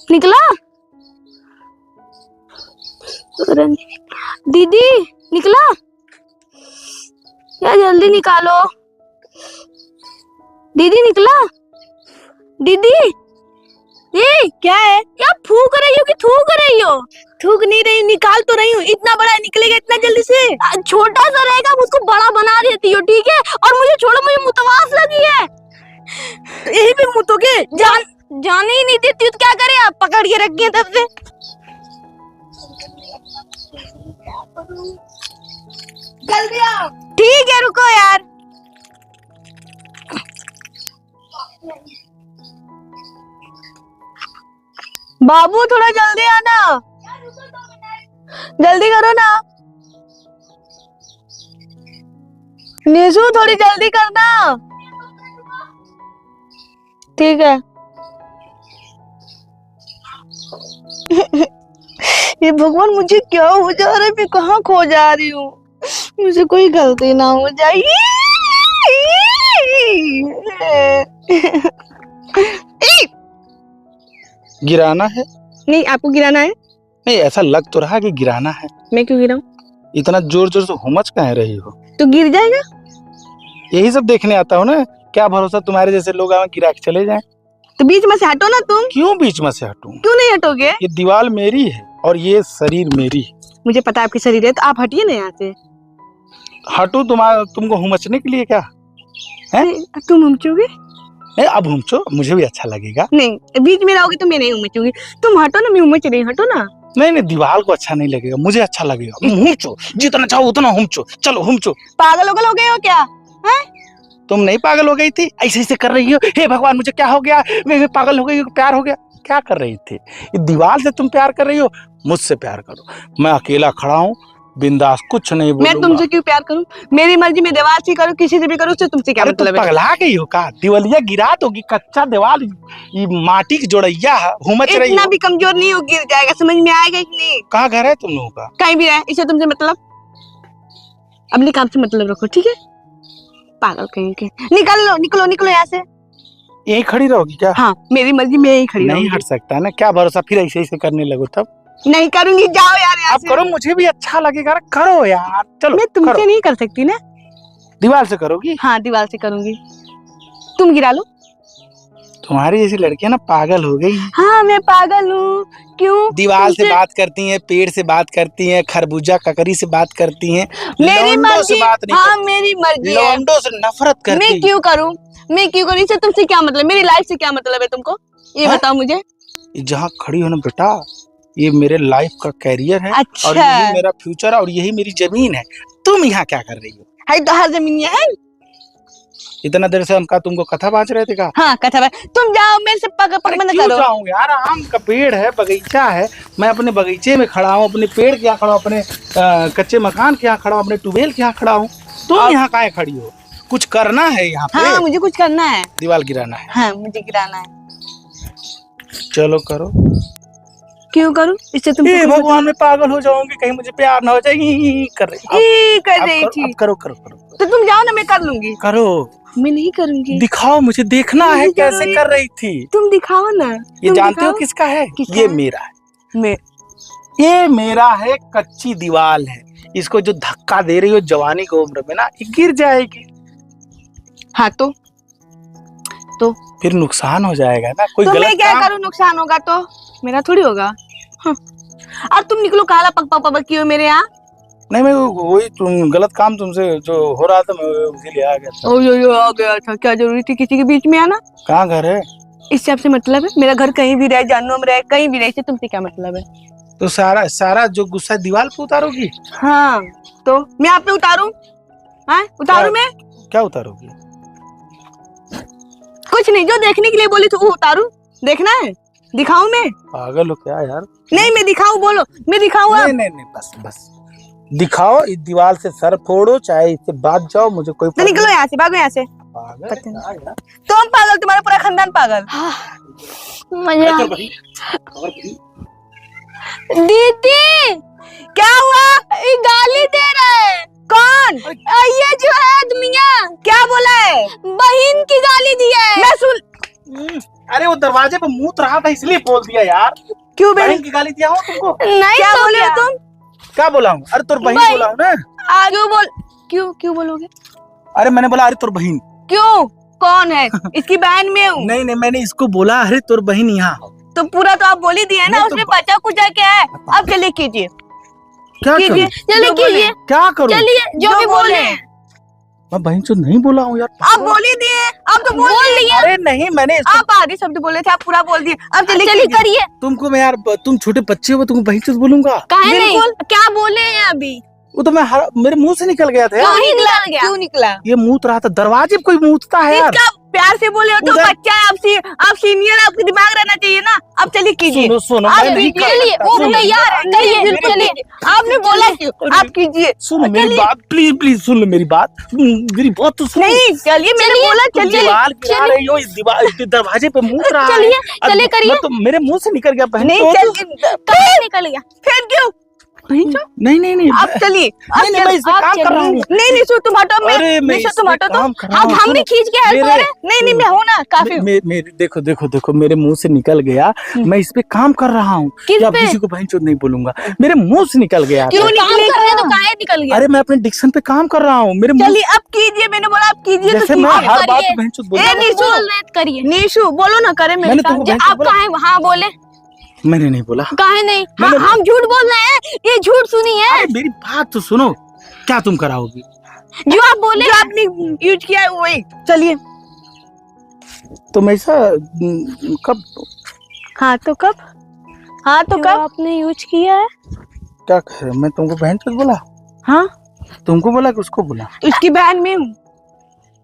निकला? दीदी निकला? यार जल्दी निकालो। दीदी निकला? दीदी ये क्या है? यार फूक रही हो कि थूक रही हो? थूक नहीं रही, निकाल तो रही हूँ। इतना बड़ा निकलेगा इतना जल्दी से? छोटा सा रहेगा, उसको बड़ा बना देती हो, ठीक है? और मुझे छोड़ो, मुझे मुतवास लगी है। यही पे मुतोगे? जाने ही नहीं देती तो क्या करे? आप पकड़ के रखी है तब से। जल्दी आओ। ठीक है रुको यार। बाबू थोड़ा जल्दी आना, जल्दी करो ना। निशु थोड़ी जल्दी करना। ठीक है। ये भगवान मुझे क्या हो जा रहा है? मैं कहाँ खो जा रही हूँ? मुझे कोई गलती ना हो जाए। गिराना है? नहीं, आपको गिराना है? नहीं, ऐसा लग तो रहा कि गिराना है। मैं क्यों गिराऊं? इतना जोर जोर से हुमच कह रही हो? तो गिर जाएगा। यही सब देखने आता हो ना। क्या भरोसा तुम्हारे जैसे लोग आए गिरा के चले जाएं। तो बीच में से हटो ना तुम। क्यों बीच में से हटूं? क्यों नहीं हटोगे? ये दीवार मेरी है और ये शरीर मेरी है। मुझे पता है आपकी शरीर है, तो आप हटिए ना यहाँ से। हटू तुमको हुमचने के लिए क्या है? तुम हुमचोगे? नहीं, अब हुमचो, मुझे भी अच्छा लगेगा। नहीं, बीच में रहोगे तो मैं नहीं हुमचूंगी। तुम हटो ना, मैं हुमच रही, हटो ना। नहीं नहीं, दीवार को अच्छा नहीं लगेगा, मुझे अच्छा लगेगा। हुमचो, जितना चाहो उतना हुमचो। चलो हुमचो। पागल हो गए हो क्या? है? तुम नहीं पागल हो गई थी? ऐसे ऐसे कर रही हो, हे भगवान मुझे क्या हो गया, मैं पागल हो गई, प्यार हो गया। क्या कर रही थी? ये दीवार से तुम प्यार कर रही हो? मुझसे प्यार करो, मैं अकेला खड़ा हूँ, बिंदास, कुछ नहीं बोलूंगा। मैं तुमसे क्यों प्यार करूं? मेरी मर्जी, में दीवार से करूं, किसी से भी करूं, उससे तुमसे क्या मतलब है? पगला गई हो का? दिवालिया गिरा दोगी, कच्चा दीवार, ये माटी की जोड़ैया है, हुमच रही हो। इतना भी कमजोर नहीं हो, गिर जाएगा। समझ में आएगा कि नहीं? कहाँ घर है तुम लोगों का? कहीं भी रहे, इससे तुमसे मतलब। अपने काम से मतलब रखो, ठीक है? पागल कहीं के। निकलो निकलो यहाँ से। यही खड़ी रहोगी क्या? हाँ, मेरी मर्जी, मैं यही खड़ी नहीं हट सकता ना? क्या भरोसा फिर ऐसे ऐसे करने लगो तब? नहीं करूंगी, जाओ यार यहाँ आप से। करो, मुझे भी अच्छा लगेगा। करो यार, चलो। मैं तुमसे नहीं कर सकती ना। दीवार से करोगी? हाँ, दीवार से करूंगी। तुम गिरा लो। तुम्हारी जैसी लड़कियां ना पागल हो गई। हाँ, मैं पागल हूँ। क्यों? दीवार से बात करती हैं, पेड़ से बात करती हैं, खरबूजा ककरी से बात करती हैं, मेरी लौंडों से मर्जी। बात नहीं हाँ, करती। मेरी मर्जी है। लौंडों से नफरत करती। मैं क्यों करूँ? इससे तुमसे क्या मतलब? मेरी लाइफ से क्या मतलब है तुमको? ये बताओ मुझे। जहाँ खड़ी हो ना बेटा, ये मेरे लाइफ का कैरियर है। अच्छा। और यही मेरा फ्यूचर है और यही मेरी जमीन है। तुम यहाँ क्या कर रही हो? है तो हर जमीन ये है। इतना देर से हम का तुमको कथा बांच रहे थे का? हाँ, कथा है। तुम जाओ, मेरे से पग मत क्यों करो। जाऊं यार? आम का पेड़ है, बगीचा है, मैं अपने बगीचे में खड़ा हूँ, अपने पेड़ के यहाँ खड़ा हूँ, अपने कच्चे मकान के यहाँ खड़ा हूँ, अपने ट्यूबवेल के यहाँ खड़ा हूँ। तुम यहाँ काहे खड़ी हो? कुछ करना है यहाँ पे? हाँ, मुझे कुछ करना है। दीवार गिराना है? हाँ, मुझे गिराना है। चलो करो। क्यों करूं? इससे तुम भगवान, मैं पागल हो जाऊंगी, कहीं मुझे प्यार ना हो जाए। कर रही थी। करो करो करो। तो तुम जाओ ना, मैं कर लूंगी। करो। मैं नहीं करूंगी। दिखाओ, मुझे देखना है कैसे कर रही थी। तुम दिखाओ ना। ये जानते हो किसका है? ये मेरा है। ये मेरा है, कच्ची दीवार है। इसको जो धक्का दे रही हो जवानी की उम्र में ना, ये गिर जाएगी। हाँ तो फिर नुकसान हो जाएगा ना। कोई तो गलत मैं क्या करूं? नुकसान होगा तो मेरा थोड़ी होगा। हाँ। और तुम निकलो, काला पक पक पक कियो मेरे यहाँ। नहीं, मैं वही तुम गलत काम तुमसे जो हो रहा था, मैं इसीलिए आ गया था। ओ आ गया था। क्या जरूरी थी किसी के बीच में आना? कहाँ घर है? इससे आपसे मतलब है? मेरा घर कहीं भी रहे, जानवर में रहे, कहीं भी रहे, इससे तुमसे क्या मतलब है? तो सारा जो गुस्सा दीवार पे उतारोगी? हाँ, तो मैं आप पे उतारूं? हाँ, उतारूं मैं? क्या उतारोगी? कुछ नहीं, जो देखने के लिए बोली तो वो उतारूं। देखना है? दिखाऊं मैं? पागल हो क्या यार? नहीं, मैं दिखाऊं? बोलो, मैं दिखाऊं? नहीं, बस दिखाओ। इस दीवार से सर फोड़ो, चाहे इससे बात जाओ, मुझे कोई तो निकलो यहाँ से, भागो यहाँ से। पागल तुम पागल, तुम्हारा पूरा खानदान पागल। दीदी क्या हुआ? ये गाली दे रहा है। कौन? ये जो है आदमिया। क्या बोला है? बहन की गाली दी है। मैं सुन। अरे वो दरवाजे पे मूत रहा था इसलिए बोल दिया यार। क्यों बहन? बहन की गाली दिया हूँ तुमको? नहीं, क्या बोले हो तुम? क्या बोला हूँ? अरे तोर बहन बोला हूँ ना। क्यों बोलोगे? अरे मैंने बोला अरे तोर बहन। क्यों? कौन है? इसकी बहन में हूँ। नहीं नहीं, मैंने इसको बोला अरे तोर बहन यहाँ। तो पूरा तो आप बोल ही दिया ना, नहीं तो उसमें बचा कुचा क्या है? अब चलिए कीजिए, क्या कीजिए, करूं? चलिए कीजिए, क्या करूं? चलिए जो भी बोले। मैं बहन से नहीं बोला हूँ यार। आप बोल ही दिए, अब तो बोल दिए। अरे नहीं, मैंने आप आधे शब्द बोले थे, आप पूरा बोल दिए। अब चलिए करिए। तुमको मैं यार, तुम छोटे बच्चे हो, तुमको बहन से बोलूंगा? काहे नहीं? क्या बोले हैं अभी? वो तो मेरे मुंह से निकल गया था यार। क्यों निकला? ये मूत रहा था, दरवाजे पे कोई मूतता है यार। प्यार से बोले हो तो बच्चा है, आप सीनियर, आपको दिमाग रहना चाहिए ना। अब चलिए कीजिए। सुनो आप मैं नहीं कर चलिए, सकता। वो सुनो, तैयार है, चलिए चलिए। आपने बोला क्यों? आप कीजिए। सुनो मेरी बात, प्लीज प्लीज सुन लो मेरी बात। मेरी बात तो सुनो। नहीं, चलिए, मैंने बोला तुम चलिए। दीवार गिरा रही हो, इस दीवार इस दरवाजे पे मूत रहा है। चलिए करिए। तो मेरे मुंह से निकल गया बहन। नहीं, चलिए निकल गया। फिर क्यों? नहीं नहीं नहीं, अब चलिए। नहीं, मैं इस पे काम कर रहा हूँ। नहीं सो तुम हटो, अरे मैं नहीं सो तुम हटो। तो आप हम भी खींच के हेल्प करें? नहीं मैं हूँ ना, काफी। मेरे देखो मेरे मुंह से निकल गया। मैं इस पे काम कर रहा हूँ। किस या पे? किसी को बहन चोद नहीं बोलूंगा, मेरे मुंह से निकल गया। क्यों काम कर रहे हैं तो काहे निकल गया? अरे मैं अपने डिक्शन पे काम कर रहा हूँ। मेरे चलिए अब कीजिए, मैंने बोला आप कीजिए। जैसे मैं हर बात बहन चोद बोलूंगा। करिए निशु, बोलो ना, करे मेरे मैंने तुमको साथ। आप काहे? हाँ बोले। मैंने नहीं बोला। काहे नहीं? हम झूठ बोल रहे हैं, ये झूठ सुनी है। अरे मेरी बात तो सुनो, क्या तुम कराओगी? जो आप बोले, जो आपने यूज किया है वही। चलिए। तुम ऐसा कब? हाँ तो कब आपने यूज किया है? क्या कर? मैं तुमको बहन चोद बोला? हाँ, तुमको बोला कि उसको बोला? इसकी बहन में हूँ,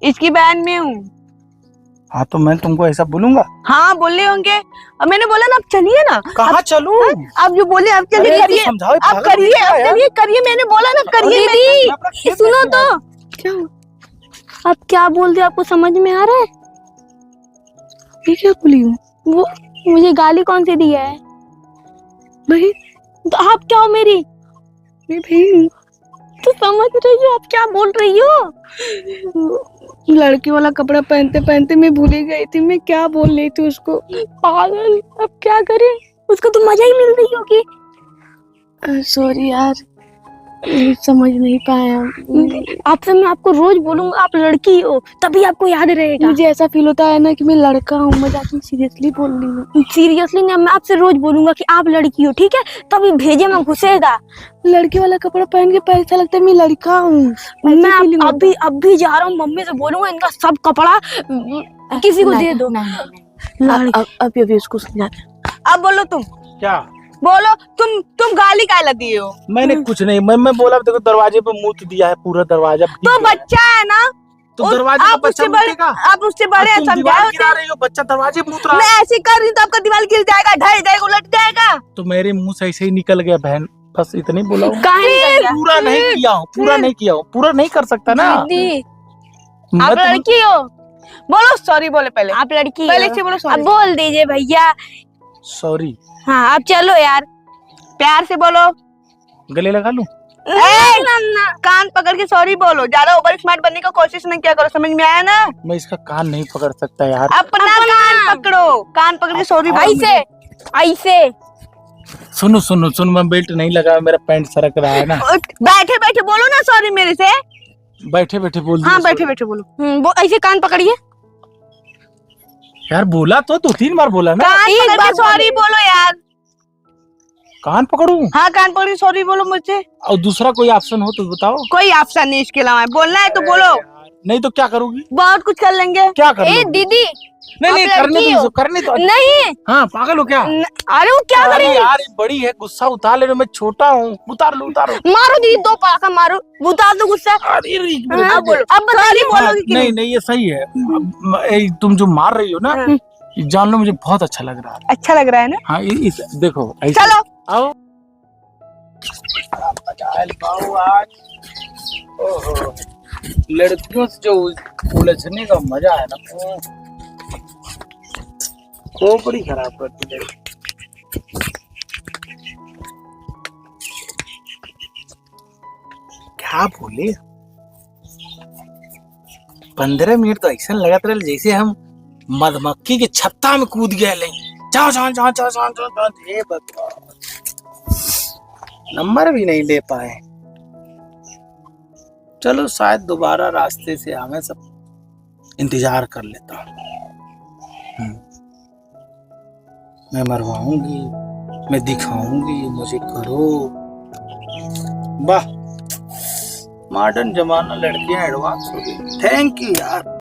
इसकी बहन में हूँ। हाँ तो मैं तुमको ऐसा बोलूंगा? हाँ बोले होंगे। अब मैंने बोला ना, अब चलिए ना। कहाँ चलूं? आप जो बोले आप चलिए, अरे करिए। समझाओ, आप पागल करिए, हो आप गया चलिए करिए, मैंने बोला ना करिए। दीदी सुनो तो, क्या आप क्या बोल रहे, आपको समझ में आ रहा है? ये क्या बोली हूँ? वो मुझे गाली कौन से दिया है? भाई तो आप क्या हो मेरी? मैं भाई तो समझ रही हो आप क्या बोल रही हो? लड़की वाला कपड़ा पहनते पहनते मैं भूल ही गई थी, मैं क्या बोल रही थी उसको। पागल, अब क्या करें? उसको तो मजा ही मिल रही होगी। सॉरी यार, समझ नहीं पाया। आपसे मैं आपको रोज बोलूंगा आप लड़की हो, तभी आपको याद रहेगा। मुझे ऐसा फील होता है ना कि मैं लड़का हूँ, मैं जाके सीरियसली बोल रही हूँ। सीरियसली नहीं, मैं आपसे रोज बोलूंगा कि आप लड़की हो, ठीक है? तभी भेजे में घुसेगा। लड़की वाला कपड़ा पहन के ऐसा लगता है मैं लड़का हूँ। मैं अभी जा रहा हूँ, मम्मी से बोलूंगा इनका सब कपड़ा किसी को दे दो। अभी उसको समझा। अब बोलो तुम। क्या बोलो तुम गाली काहे लगी हो? मैंने कुछ नहीं, मैं बोला देखो दरवाजे पे मूत दिया है, पूरा दरवाजा तो बच्चा है ना, तो दरवाजे आप उससे बड़े तुम दीवार गिरा रही हो, बच्चा दरवाजे पे मूत रहा है। मैं ऐसे कर रही हूँ तो आपका दीवार गिर जाएगा, ढह जाएगा, उलट जाएगा। तो मेरे मुंह से ऐसे ही निकल गया बहन, बस इतनी बोला हूँ। पूरा नहीं किया हूँ, पूरा नहीं कर सकता ना। आप लड़की हो, बोलो सॉरी। बोले पहले आप लड़की पहले से बोलो सॉरी। अब बोल दीजिए भैया सॉरी। हाँ आप चलो यार, प्यार से बोलो। गले लगा लूं? कान पकड़ के सॉरी बोलो, ज्यादा ओवर स्मार्ट बनने का कोशिश नहीं किया करो, समझ में आया ना? मैं इसका कान नहीं पकड़ सकता यार। अपना कान पकड़ो, कान पकड़ के सॉरी ऐसे। सुनो मैं बेल्ट नहीं लगा, मेरा पैंट सरक रहा है ना। बैठे बैठे बोलो ना सॉरी मेरे से। बैठे बैठे बोल हाँ बैठे बैठे बोलो। ऐसे कान पकड़िए यार। बोला तो 2-3 बार बोला ना। एक बार सॉरी बोलो यार। कान पकड़ूं? हाँ कान पकड़ के सॉरी बोलो मुझसे। और दूसरा कोई ऑप्शन हो तो बताओ। कोई ऑप्शन नहीं इसके अलावा, बोलना है तो बोलो, नहीं तो क्या करोगी? बहुत कुछ कर लेंगे। क्या करोगी? दीदी नहीं करने तो नहीं। हाँ पागल हो क्या? अरे वो क्या करेंगे यार? बड़ी है, गुस्सा उतार ले, मैं छोटा हूँ। उतार लो मारो दीदी, 2 पाका मारो, उतार दो गुस्सा। अब बोलोगी? नहीं ये सही है। तुम जो मार रही हो ना, जान लो मुझे बहुत अच्छा लग रहा है। अच्छा लग रहा है ना? हाँ देखो चलो आओ। ओहो, लड़कियों से जो उलझने का मजा है ना, खोपड़ी खराब करती है। क्या बोले? 15 मिनट तो ऐसा लगा था जैसे हम मधुमक्खी के छत्ता में कूद गया ले। जाओ जाओ जाओ जाओ जाओ जाओ जाओ। हे भगवान, नंबर भी नहीं ले पाए। चलो शायद दोबारा रास्ते से आवे, सब इंतजार कर लेता हूँ। मैं मरवाऊंगी, मैं दिखाऊंगी, मुझे करो। वाह, मॉडर्न जमाना, लड़कियां एडवांस हो गई। थैंक यू यार।